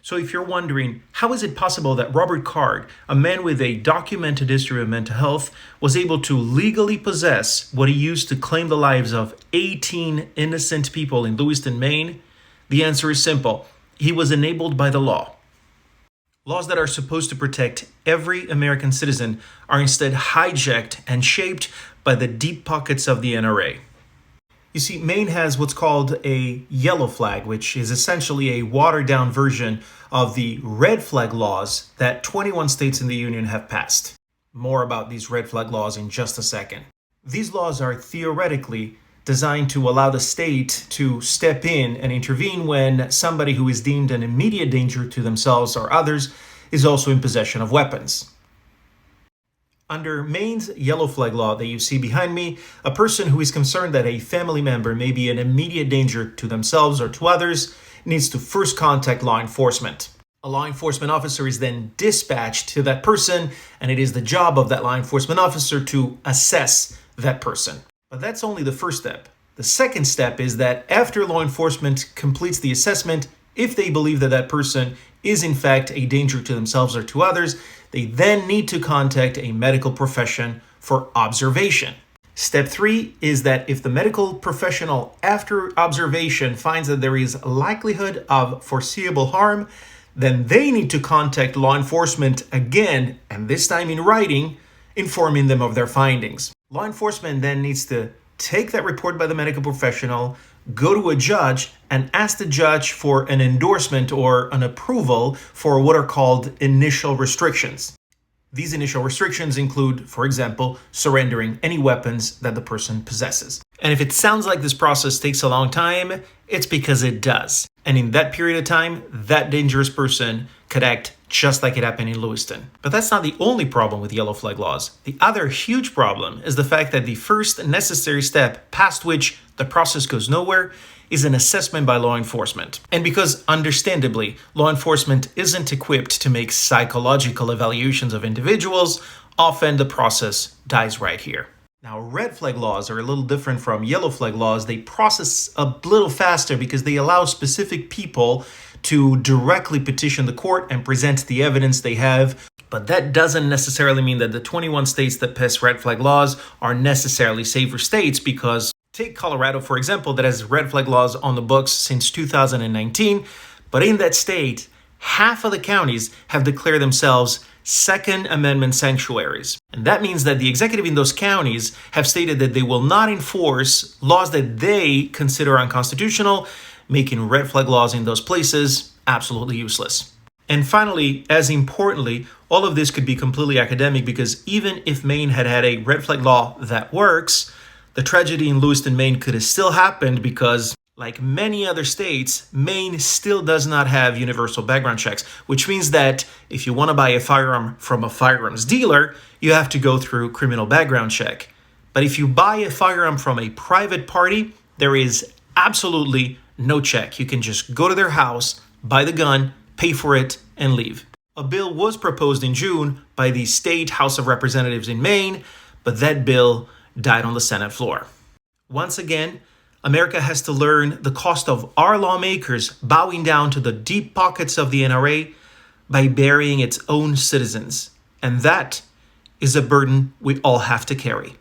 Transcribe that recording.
So if you're wondering, how is it possible that Robert Card, a man with a documented history of mental health, was able to legally possess what he used to claim the lives of 18 innocent people in Lewiston, Maine? The answer is simple. He was enabled by the law. Laws that are supposed to protect every American citizen are instead hijacked and shaped by the deep pockets of the NRA. You see, Maine has what's called a yellow flag, which is essentially a watered-down version of the red flag laws that 21 states in the Union have passed. More about these red flag laws in just a second. These laws are theoretically designed to allow the state to step in and intervene when somebody who is deemed an immediate danger to themselves or others is also in possession of weapons. Under Maine's yellow flag law that you see behind me, a person who is concerned that a family member may be an immediate danger to themselves or to others needs to first contact law enforcement. A law enforcement officer is then dispatched to that person, and it is the job of that law enforcement officer to assess that person. But that's only the first step. The second step is that after law enforcement completes the assessment, if they believe that that person is in fact a danger to themselves or to others, they then need to contact a medical profession for observation. Step 3 is that if the medical professional after observation finds that there is a likelihood of foreseeable harm, then they need to contact law enforcement again, and this time in writing, informing them of their findings. Law enforcement then needs to take that report by the medical professional, go to a judge, and ask the judge for an endorsement or an approval for what are called initial restrictions. These initial restrictions include, for example, surrendering any weapons that the person possesses. And if it sounds like this process takes a long time, it's because it does. And in that period of time, that dangerous person could act just like it happened in Lewiston. But that's not the only problem with yellow flag laws. The other huge problem is the fact that the first necessary step past which the process goes nowhere is an assessment by law enforcement. And because, understandably, law enforcement isn't equipped to make psychological evaluations of individuals, often the process dies right here. Now, red flag laws are a little different from yellow flag laws. They process a little faster because they allow specific people to directly petition the court and present the evidence they have. But that doesn't necessarily mean that the 21 states that pass red flag laws are necessarily safer states, because take Colorado, for example, that has red flag laws on the books since 2019. But in that state, half of the counties have declared themselves Second Amendment sanctuaries. And that means that the executive in those counties have stated that they will not enforce laws that they consider unconstitutional, making red flag laws in those places absolutely useless. And finally, as importantly, all of this could be completely academic, because even if Maine had had a red flag law that works, the tragedy in Lewiston, Maine could have still happened because, like many other states, Maine still does not have universal background checks, which means that if you want to buy a firearm from a firearms dealer, you have to go through criminal background check. But if you buy a firearm from a private party, there is absolutely no check. You can just go to their house, buy the gun, pay for it, and leave. A bill was proposed in June by the State House of Representatives in Maine, but that bill died on the Senate floor. Once again, America has to learn the cost of our lawmakers bowing down to the deep pockets of the NRA by burying its own citizens. And that is a burden we all have to carry.